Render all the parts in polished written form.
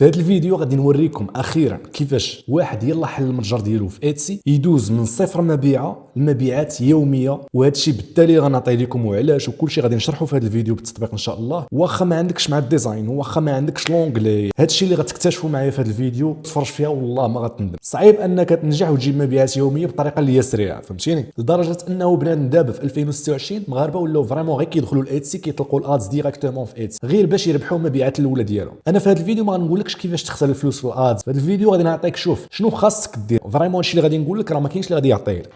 في هذا الفيديو غادي نوريكم اخيرا كيفاش واحد يلا حل المتجر ديالو في ايتسي يدوز من صفر مبيعه لمبيعات يوميه، وهذا الشيء بالتالي غنعطي لكم وعلاش وكل شيء غادي نشرحه في هذا الفيديو بالتطبيق ان شاء الله. واخا ما عندكش مع الديزاين واخا ما عندكش لونغلي، هذا الشيء اللي غتكتشفوا معايا في هذا الفيديو تفرج فيها والله ما غتندم. صعيب انك تنجح وتجيب مبيعات يوميه بطريقه اللي هي سريعه، فهمتيني؟ لدرجه انه بنادم دابا في 2026 المغاربه ولاو فريمون غير كيدخلوا لايتسي كيطلقوا الادز ديريكتومون في ايتسي غير باش يربحوا المبيعات الاولى ديالهم. انا في هذا الفيديو ما غنقولكش كيفاش تخسر الفلوس في الادز، في هذا الفيديو غادي نعطيك شوف شنو خاصك دير فريمون. هادشي اللي غادي نقول لك راه ما كاينش اللي غادي يعطيه لك.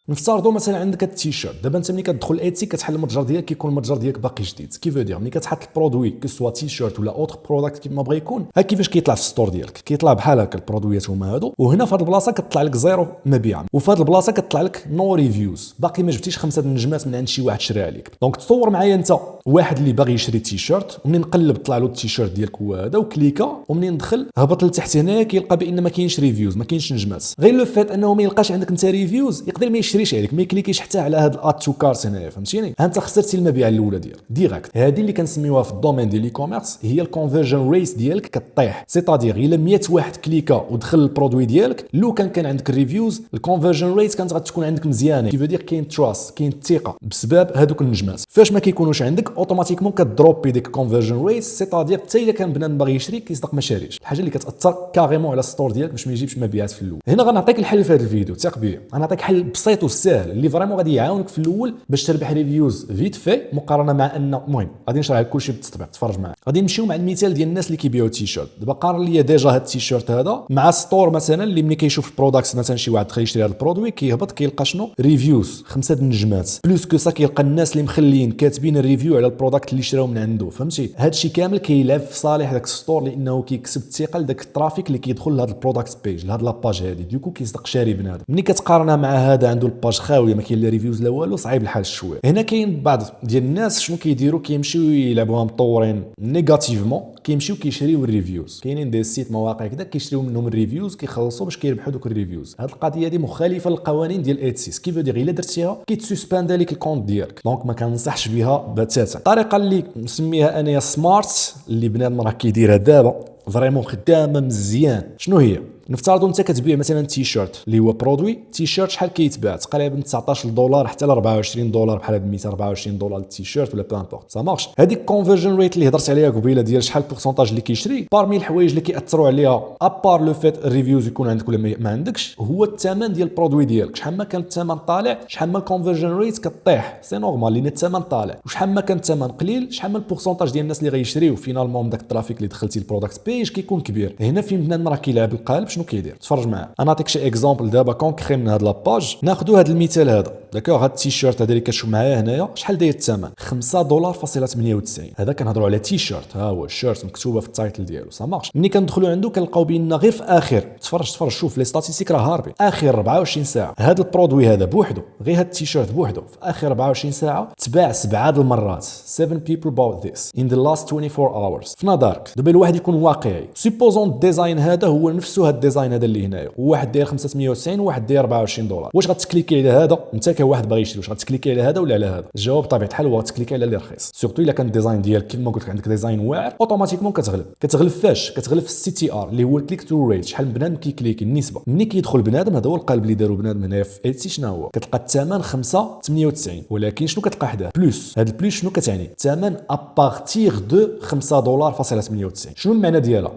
نفترضوا مثلا عندك التيشيرت، دابا انت ملي كتدخل ايتسي كتحل المتجر ديالك كيكون المتجر ديالك باقي جديد. كيف دير ملي كتحط البرودوي كو سوا تيشيرت ولا اوتر برودكت كيف ما بغى يكون، ها كيفاش كيطلع في الستور ديالك، كيطلع بحال هكا البرودويات هما هادو، وهنا في هذه البلاصه كتطلع لك زيرو مبيع، وفي هذه البلاصه كتطلع لك نو ريفيوز، باقي ما جبتيش 5 النجمات من عند شي واحد شرا عليك. دونك تصور معايا انت واحد اللي باغي يشري تيشيرت، ومنين نقلب طلع له التيشيرت ديالك هو هذا وكليكا، ومنين ندخل هبط لتحت هنايا كيلقى بان ما كاينش ريفيوز، ما كاينش نجمات. غير لو فات انه ما يلقاش عندك انت ريفيوز يقدر ما يشريش عليك، ما يكليكيش حتى على هاد الاد تو كارت هنايا، فهمتيني؟ انت خسرتي المبيعه الاولى ديالك ديريكت. هذه اللي كنسميوها في الدومين ديال الاي كوميرس هي الكونفرجن ريت ديالك كطيح. سيتادير الا 100 واحد كليكا ودخل البرودوي ديالك، لو كان عندك الريفيوز الكونفرجن ريت كانت غتكون عندك مزيانه، كيف دير كاين تراست، كاين الثقه بسبب هذوك النجمات. فاش ما كيكونوش عندك اوتوماتيكمون كدروبي ديك الكونفرجن ريت، سيتادير حتى الا كان بنادم باغي يشري كيصدق ما شاريش، الحاجه اللي كتاثر كاريمون على الستور ديالك باش ما يجيبش مبيعات في الاول. هنا غنعطيك الحل في هذا الفيديو، ثق بيا غنعطيك حل بسيط وسهل اللي فريمون غادي يعاونك في الاول باش تربح ريفيوز فيت في مقارنه مع ان المهم غادي نشرح لك كلشي بالتطبيق، تفرج معايا. غادي نمشيو مع المثال ديال الناس اللي كيبيعوا تيشيرت. دابا قارن ليا ديجا هاد التيشيرت هذا مع ستور مثلا اللي ملي كيشوف البرودكتس، مثلا شي واحد دخل يشري هذا البرودوي كيهبط كيلقى شنو ريفيوز 5 النجمات بلوس كو سا، كيلقى الناس اللي مخليين كاتبين الريفيو على البرودكت اللي شراو من عنده، فهمتي؟ هادشي كامل كيلعب في صالح داك الستور لانه كيكسب الثقه لداك الترافيك اللي كيدخل لهاد البرودكت بيج لهاد لاباج هادي، ديكو كيصدق شاري بنادم. ملي كتقارنها مع هذا عنده الباج خاويه ما كاين لا ريفيوز لا والو، صعيب الحال شويه. هنا كاين بعض ديال الناس شنو كيديروا، كيمشيو يلعبوها مطورين نيجاتيفمون، كيمشيو كيشريو الريفيوز. كاينين دي سيت مواقع كذا كيشريو منهم الريفيوز كيخلصوا باش كيربحوا دوك الريفيوز. هاد القضيه هذه مخالفه للقوانين ديال ايتسي، كيف دير الا درتيها كيتسسباند لك الكونت ديالك، دونك ما كنصحش بها بتاتا. الطريقه اللي نسميها انايا سمارت اللي بنادم راه كيديرها دابا فريمون خدامه مزيان، شنو هي؟ نفترضوا انت كتبيع مثلا تيشيرت اللي هو برودوي، تيشيرت شحال كيتباع تقريبا 19 دولار حتى ل 24 دولار بحال هاد 124 دولار التيشيرت ولا بامبورت سا مارش. هذيك الكونفرجن ريت اللي هضرت عليها قبيله ديال شحال البورسونتاج اللي كيشري، بارمي الحوايج اللي كياثروا عليها ابار لو فيت الريفيوز يكون عندك ولا ما عندكش، هو الثمن ديال البرودوي ديالك. شحال ما كان الثمن طالع شحال ما الكونفرجن ريت كطيح، سي نورمال لان الثمن طالع، وشحال ما كان الثمن قليل شحال ما البورسونتاج ديال الناس اللي غيشريو فينالمون داك الترافيك اللي دخلتي البرودكت بيج كيكون كبير. هنا فين بنادم راه كيلعب القالب، شنو كيدير؟ تفرج معايا. انا نعطيك شي اكزامبل دابا كونكري من هاد لاباج. ناخذوا هذا المثال هذا داكوغ، هاد التيشيرت هذا اللي كتشوف معايا هنايا شحال داير الثمن؟ 5 دولار فاصله 98. هذا كنهضروا على تيشيرت، ها هو الشيرت مكتوبه في التايتل ديالو سا مارش. ملي كندخلوا عنده كنلقاو بان غير في اخر تفرج شوف لي ستاتيستيك راه هاربين، اخر 24 ساعه هذا البرودوي هذا بوحدو، غير هاد التيشيرت بوحدو في اخر 24 ساعه تباع 7 المرات. 7 people bought this in the last 24 hours. في نظرك دابا الواحد يكون واقعي، سيبوزون الديزاين هذا هو نفسه هاد الديزاين هذا اللي هنايا، واحد داير 590 وواحد داير 24 دولار، واش غتكليكي على هذا انت كواحد باغي يشري؟ واش غتكليكي على هذا ولا على هذا؟ الجواب بطبيعه الحال هو غتكليكي على اللي رخيص، سورتو الا كان الديزاين ديالك كيما قلت لك عندك ديزاين واعر اوتوماتيكمون كتغلب فاش كتغلب في السي تي ار اللي هو الكليك تو ريت، شحال بنادم كيكليكي النسبه. ملي كيدخل بنادم هذا هو القالب اللي داروا بنادم هنايا في ايتسي، شنو هو؟ كتلقى الثمن 5.98، ولكن شنو كتلقى حداه بلوس. هذا البلوس شنو كتعني؟ الثمن ابارتيغ دو 5 دولار فاصله 98. شنو المعنى ديالها؟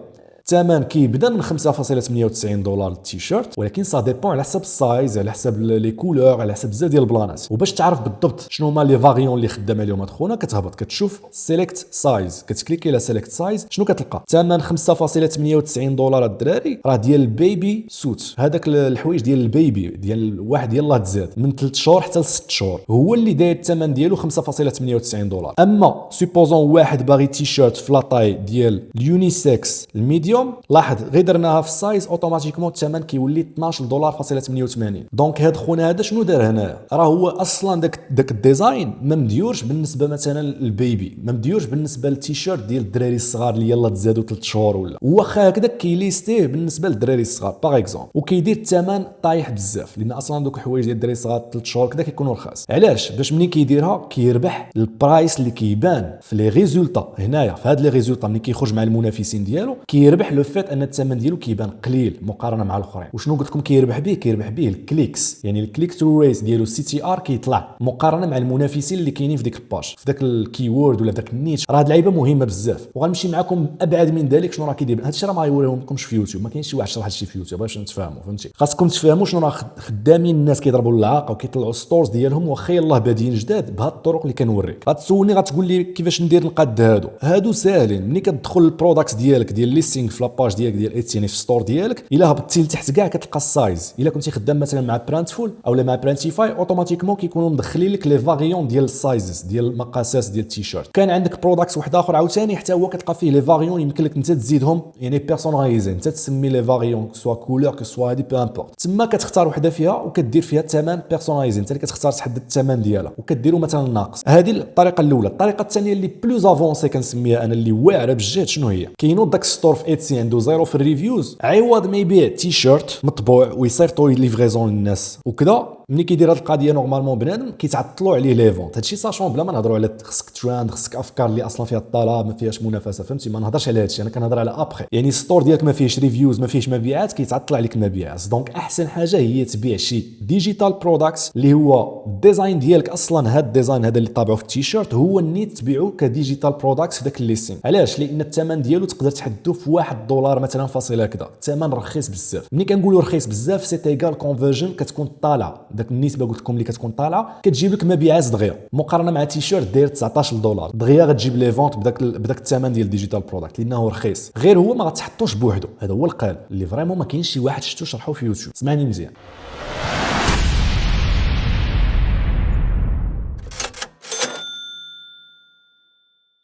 الثمن كيبدا من 5.98 دولار التيشيرت، ولكن سا ديبون على حسب السايز، على حسب لي كولور، على حسب بزاف ديال البلانات. وباش تعرف بالضبط شنو هما لي فاريون اللي خدام عليهم هاد خونا، كتهبط كتشوف سيليكت سايز، كتكليكي على سيليكت سايز، شنو كتلقى؟ الثمن 5.98 دولار الدراري راه ديال البيبي سوت، هذاك الحوايج ديال البيبي ديال واحد يلاه تزاد من 3 شهور حتى ل 6 شهور، هو اللي داير الثمن ديالو 5.98 دولار. اما سوبوزون واحد باغي تيشيرت في لاطاي ديال اليونيسكس الميديوم ميديوم، لاحظ غير درناها في السايز اوتوماتيكمون الثمن كيولي 12 دولار فاصله 88. دونك هاد خونا هذا شنو دار هنا؟ راه هو اصلا داك الديزاين ما مديورش بالنسبه مثلا للبيبي، ما مديورش بالنسبه للتيشيرت ديال الدراري الصغار اللي يلاه تزادوا 3 شهور ولا واخا هكذا كيليستيه بالنسبه للدراري الصغار باغ اكزومبل، وكيدير الثمن طايح بزاف لان اصلا دوك الحوايج ديال الدراري الصغار 3 شهور كذا كيكونوا رخاص. علاش؟ باش ملي كيديرها كيربح البرايس اللي كيبان في لي ريزولطا هنايا، في هاد لي ريزولطا ملي كيخرج مع المنافسين ديالو كيربح لو فيت ان الثمن ديالو كيبان قليل مقارنه مع الاخرين. وشنو قلت لكم كيربح به؟ كيربح به الكليكس، يعني الكليك تو ريس ديالو سي تي ار كيطلع مقارنه مع المنافسين اللي كاينين في ديك الباج في داك الكيورد ولا في داك النيتش. راه هاد اللعيبه مهمه بزاف، وغنمشي معكم ابعد من ذلك شنو راه كيدير. هادشي راه ما يوريهم لكمش في يوتيوب، ما كاينش شي واحد شرح هادشي في يوتيوب باش نتفاهموا، فهمتي؟ خاصكم تفهموا شنو راه خدامين الناس كيضربوا العاقه وكيطلعوا ستورز ديالهم واخا يلاه بادين جداد بهاد الطرق اللي كنوريك. غتسولني غتقول لي كيفاش ندير نقاد هادو ساهلين. ملي كتدخل البرودكتس ديالك ديال ليستينغ في لاباج ديالك ديال ايتسي في الستور ديالك، الا هبطتي لتحت كاع كتلقى السايز. الا كنتي خدام مثلا مع براندفول اولا مع برانتيفاي اوتوماتيكمون كيكونوا مدخلين لك لي فاريون ديال السايزز ديال المقاسات ديال التيشيرت. كان عندك برودكت واحد اخر عاوتاني حتى هو كتلقى فيه لي فاريون يمكن لك انت تزيدهم، يعني بيرسوناليزي انت تسمي لي فاريون سوا كولور كو سوا هادي بو امبورط. تما كتختار وحده فيها وكدير فيها الثمن بيرسوناليزي، انت اللي كتختار تحدد الثمن ديالها وكديروا مثلا ناقص. هذه الطريقه الاولى. الطريقه الثانيه اللي بلوز افونسي كنسميها انا اللي واعره بجد شنو هي؟ كاينو داك ستور في ايتسي عنده زيرو في الريفيوز، عوض ما يبيع تيشيرت مطبوع ويصيفطوا ليفريزون للناس وكذا، ملي كيدير هاد القضيه نورمالمون بنادم كيتعطلوا عليه لي فونت. هادشي ساشون بلا ما نهضروا على خصك تراند، خصك افكار اللي اصلا فيها الطلب ما فيهاش منافسه، فهمتي؟ ما نهضرش على هادشي، انا كنهضر على ابخي، يعني الستور ديالك ما فيهش ريفيوز ما فيهش مبيعات كيتعطل عليك المبيعات. دونك احسن حاجه هي تبيع شي ديجيتال برودكتس اللي هو الديزاين ديالك اصلا، هاد الديزاين هذا اللي طابعه في التيشيرت هو النيت تبيعو كديجيتال برودكتس في داك الليستين. علاش؟ لان الثمن ديالو تقدر تحددو في 1 دولار مثلا فاصله كذا، الثمن رخيص بزاف. ملي كنقولوا رخيص بزاف سي ايغال كونفرجن كتكون طالعه، داك النسبه قلت لكم اللي كتكون طالعه كتجيب لك مبيعات دغيا مقارنه مع تيشيرت داير 19 دولار دغيا غتجيب لي فونت بداك الثمن ديال الديجيتال برودكت لانه رخيص. غير هو ما غتحطوش بوحدو، هذا هو القال اللي فريمون ما كاينش شي واحد شفتو شرحوه في يوتيوب. اسمعني مزيان.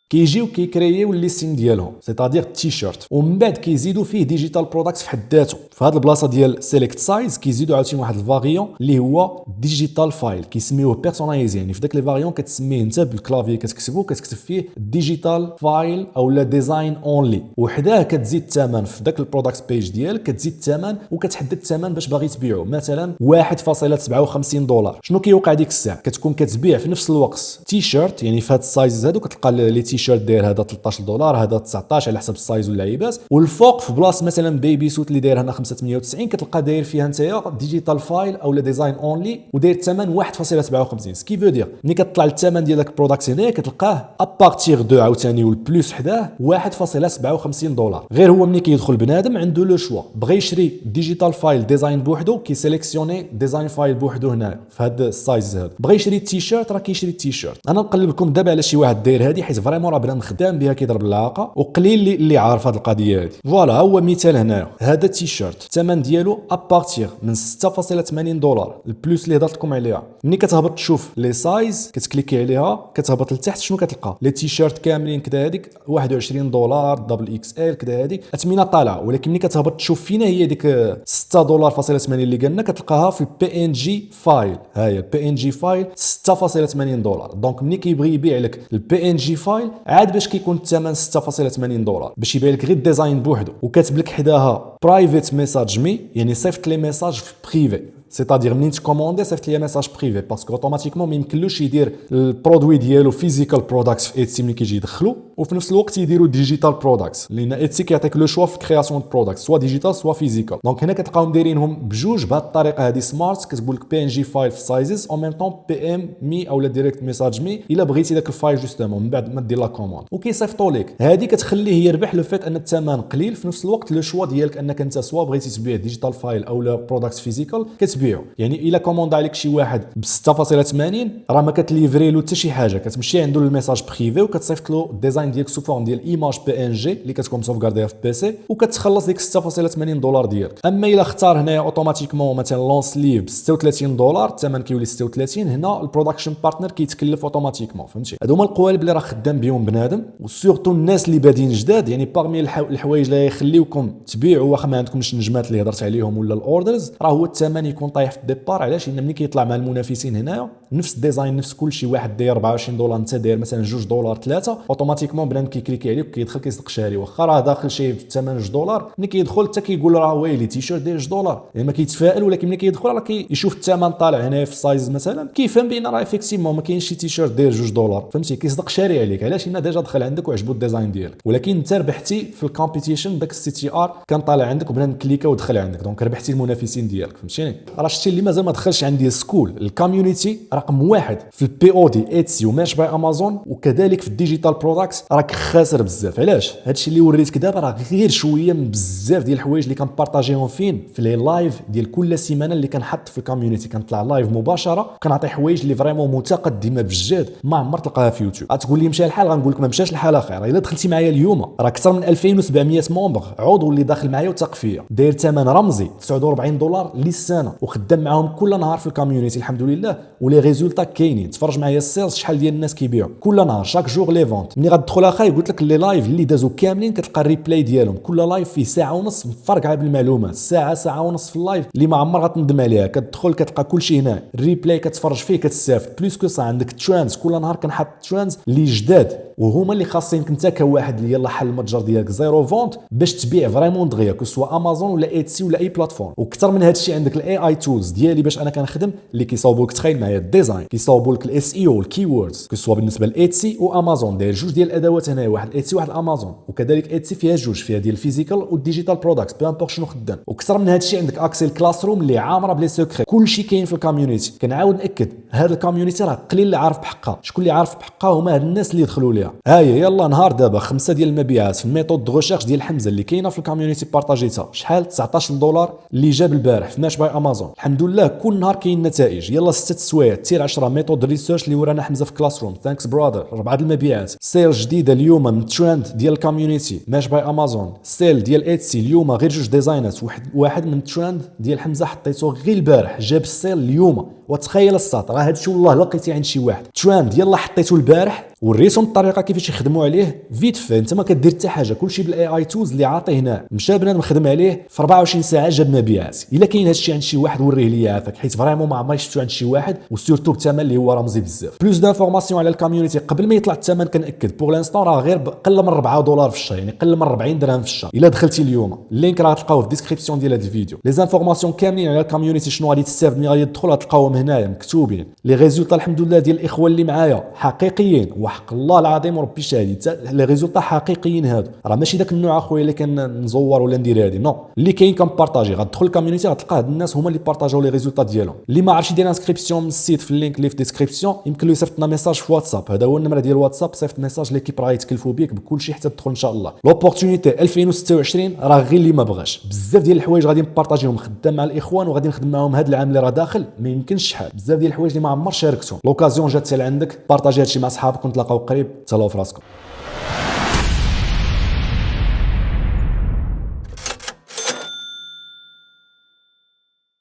كيجيو كيكرييو الليستين ديالهم سيتادير التيشيرت، ومن بعد كيزيدوا فيه ديجيتال برودكتس في حد ذاته. في هذه البلاصه ديال سيليكت سايز كيزيدوا عاوتاني واحد الفاريون اللي هو ديجيتال فايل كيسميوه بيرسوناليزي، يعني في داك لي فاريون كتسميه انت بالكلافي كتكتبو كتكتب فيه ديجيتال فايل اولا ديزاين اونلي، وحداه كتزيد الثمن في داك البرودكت بيج ديالك، كتزيد الثمن وكتحدد الثمن باش باغي تبيعو مثلا 1.57 دولار. شنو كيوقع ديك الساعه؟ كتكون كتبيع في نفس الوقت تيشيرت، يعني في هاد السايز هادو كتلقى لي تيشيرت داير هذا 13 دولار هذا 19 على حسب السايز واللعيبات، والفوق في بلاصه مثلا بيبي سوت اللي داير هنا 598 كتلقى داير فيها نتايا ديجيتال فايل اولا ديزاين اونلي وداير الثمن 1.57. سكي فو دير ملي كتطلع الثمن ديال داك البرودكت هنايا كتلقاه ابارتيغ دو عاوتاني والبلوس حداه 1.57 دولار. غير هو ملي كيدخل بنادم عنده لو شوا، بغى يشري ديجيتال فايل ديزاين بوحدو كيسيليكسيوني ديزاين فايل بوحدو هنا في هذا السايز هذا، بغى يشري التيشيرت راه كيشري التيشيرت. انا نقلب لكم دابا على شي واحد داير هذه حيت فريمون راه بنادم خدام بها كيضرب العاقه وقليل اللي عارف هذه القضيه هذه. فوالا هو مثال هنا، هذا التيشيرت الثمن ديالو ابارتيغ من 6.80 دولار البلوس اللي هضرت لكم عليها. ملي كتهبط تشوف لي سايز كتكليكي عليها كتهبط لتحت شنو كتلقى؟ لي تيشيرت كاملين كذا هذيك 21 دولار دبل اكس ال كذا هذيك اثمنه طالعه، ولكن ملي كتهبط تشوف فينا هي ديك 6 دولار فاصله 80 اللي قلنا كتلقاها في البي ان جي فايل. ها هي البي ان جي فايل 6.80 دولار. دونك ملي كيبغي يبيع لك البي ان جي فايل عاد باش كيكون الثمن 6.80 دولار باش يبيع لك غير الديزاين بوحدو، وكاتب لك حداها برايفت ميساج مي، يعني صيفط لي ميساج في بريفي، سيتادير منين تكوموندي صيفط لي ميساج بريفي باسكو اوتوماتيكمون ما يمكنلوش يدير البرودوي ديالو فيزيكال برودكتس في ايتسي ملي كيجي يدخلو، وفي نفس الوقت يديروا ديجيتال برودكتس لان ايتسي كيعطيك لو شوا في كرياسيون برودكت سوا ديجيتال سوا فيزيكال. دونك هنا كتلقاهم دايرينهم بجوج بهذه الطريقه هذه سمارت، كتقول لك بي ان جي فايل في سايزز او ميم طون بي ام مي اولا ديريكت ميساج مي الا بغيتي داك الفايل جوستومون من بعد ما دير لا كوموند وكيصيفطوا لك. هذه كتخليه يربح لو فيت ان الثمن قليل، في نفس الوقت لو شوا ديالك انك انت سوا بغيتي تبيع ديجيتال فايل اولا برودكت فيزيكال كتبيع تبيعو. يعني الا كوموند عليك شي واحد ب 6.80 راه ما كتليفري له حتى شي حاجه، كتمشي عنده الميساج بريفي وكتصيفط له الديزاين ديالك سو فورم ديال ايماج بي ان جي اللي كتكون مسوفغارديها في بيسي وكتخلص ديك 6.80 دولار ديالك. اما الا اختار هنايا اوتوماتيكمون مثلا لونس ليف ب 36 دولار الثمن كيولي 36، هنا البرودكشن بارتنر كيتكلف اوتوماتيكمون. فهمتي؟ هادو هما القوالب اللي راه خدام بهم بنادم، وسورتو الناس اللي بادين جداد. يعني باغمي الحوايج اللي يخليوكم تبيعوا واخا ما عندكمش النجمات اللي هضرت عليهم ولا الاوردرز، راه هو الثمن يكون طايح في الديبار. علاش؟ لان ملي كيطلع مع المنافسين هنايا نفس الديزاين نفس كل شيء، واحد داير 24 دولار انت داير مثلا 2 دولار 3، اوتوماتيكمون بنادم كيكليكي عليك وكيدخل كيصدق شاري، واخا راه داخل شي بالثمن 2 دولار ملي كيدخل حتى كيقول راه ويلي تيشيرت داير 2 دولار. يعني ما كيتفائل، ولكن ملي كيدخل راه كيشوف الثمن طالع هنا في السايز مثلا كيفهم بان راه افيكتيفمون ما كاينش شي تيشيرت داير 2 دولار. فهمتي؟ كيصدق شاري عليك. علاش؟ لان ديجا دخل عندك وعجبو الديزاين ديالك، ولكن انت ربحتي في الكومبيتيشن. داك السي تي ار كان طالع عندك وبنادم كليكا ودخل عندك، دونك ربحتي المنافسين ديالك. فهمتيني؟ راه شتي اللي مازال ما دخلش عندي سكول الكوميونيتي رقم واحد في البي او دي ايتسي وماش باي امازون، وكذلك في الديجيتال برودكتس راك خاسر بزاف. علاش؟ هادشي اللي وريتك دابا راه غير شويه من بزاف ديال الحوايج اللي كنبارطاجيهم فين في لي لايف ديال كل سيمانه اللي كنحط في الكوميونيتي. كنطلع لايف مباشره وكنعطي حوايج اللي فريمون متقدمه بجد ما عمر تلقاها في يوتيوب. غتقول لي مشى الحال، غنقول لك ما مشاش الحال اخير. الا دخلتي معايا اليوم راه اكثر من 2700 ممبر عضو اللي داخل معايا وثق فيا، داير ثمن رمزي 49 دولار للسنه، وخدام معاهم كل نهار في الكوميونيتي الحمد لله، ولي ريزولتا كاينين. تفرج معايا السيلز شحال ديال الناس كيبيعوا كل نهار شاك جور لي فونت. ملي غتدخل اخاي قلت لك لي لايف اللي دازو كاملين كتلقى الريبلاي ديالهم، كل لايف فيه ساعه ونص مفرق على بالمعلومات، ساعه ونص في اللايف اللي ما عمر غتندم عليها. كتدخل كتلقى كل شيء هنا، الريبلاي كتفرج فيه كتستافد. بليس كو صا عندك ترانز كل نهار كنحط ترانز اللي جداد، وهما اللي خاصينك انت كواحد اللي يلا حل المتجر ديالك زيرو فونت باش تبيع فريمون دغيا كو سوا امازون ولا ايتسي ولا اي بلاتفورم. وكثر من هذا الشيء عندك الاي اي تولز ديالي باش انا كنخدم اللي كيصاوبوا لك، تخيل معايا الديزاين، كيصاوبوا لك الاس اي او الكيوردز كو سوا بالنسبه لايتسي وامازون. داير جوج ديال الادوات هنايا، واحد ايتسي واحد امازون، وكذلك ايتسي فيها جوج، فيها ديال الفيزيكال والديجيتال برودكتس بو امبور شنو خدام. وكثر من هذا الشيء عندك اكسي الكلاس روم اللي عامره بلي سيكري، كل شيء كاين في الكوميونيتي. كنعاود ناكد هذا الكوميونيتي راه قليل اللي عارف بحقها. شكون اللي عارف بحقها؟ هما هاد الناس اللي دخلوا ليها. هاهي يلا نهار دابا 5 ديال المبيعات في الميثود دو ريشيرش ديال حمزه اللي كاينه في الكوميونيتي بارطاجيتها. شحال؟ 19 دولار اللي جاب البارح في ماش باي امازون. الحمد لله كل نهار كاين نتائج. يلا 6 سوايع تير 10 ميثود ريسيرش اللي ورانا حمزه في كلاس روم. ثانكس برادر. 4 المبيعات. سيل جديده اليوم من ترند ديال الكوميونيتي ماش باي امازون. سيل ديال ايتسي اليوم غير جوج ديزاينات، واحد من ترند ديال حمزه حطيته غير البارح جاب السيل اليوم. وتخيل الساط راه هادشي والله لقيتي عند شي واحد ترند يلا حطيته البارح وريتهم الطريقه كيفاش يخدموا عليه فيت في. انت ما كدير حتى حاجه، كلشي بالاي اي تولز اللي عاطيه هنا. مشى بنادم خدم عليه في 24 ساعه جاب مبيعات. الا كاين هادشي عند شي واحد وريه ليا عافاك، حيت فريمون ما عمري شفتو عند شي واحد، وسورتو بثمن اللي هو رمزي بزاف. بلوس دانفورماسيون على الكوميونيتي قبل ما يطلع الثمن كناكد بور لانستون راه غير قل من 4 دولار في الشهر، يعني قل من 40 درهم في الشهر. الا دخلتي اليوم اللينك راه تلقاوه في الديسكريبسيون ديال هذا الفيديو. لي زانفورماسيون كاملين على الكوميونيتي شنو غادي تستافد ملي غادي تدخل تلقاوهم هنايا مكتوبين. لي ريزولطا الحمد لله ديال الاخوه اللي معايا حقيقيين، وحق الله العظيم وربي شاهد لي ريزولطا حقيقيين. هادو راه ماشي داك النوع اخويا اللي كنزور ولا ندير هادي نو، اللي كاين كنبارطاجي. غتدخل الكوميونيتي غتلقى هاد الناس هما اللي بارطاجاو لي ريزولطا ديالهم. اللي ما عرفش يدير انسكريبسيون من السيت في اللينك اللي في الديسكريبسيون يمكن له يصيفط لنا ميساج في واتساب. هذا هو النمره ديال الواتساب، صيفط ميساج ليكيب راه يتكلفوا بيك بكل شيء حتى تدخل ان شاء الله. لوبورتونيتي 2026 راه غير اللي ما بغاش. بزاف ديال الحوايج غادي نبارطاجيهم خدام مع الاخوان، وغادي نخدم معاهم هذا العام اللي راه داخل ما يمكنش شحال. بزاف ديال الحوايج اللي ما عمر شاركتهم. لوكازيون جات حتى لعندك، بارطاجي هادشي مع صحابك ونتلاقاو قريب. تهلاو في راسكم.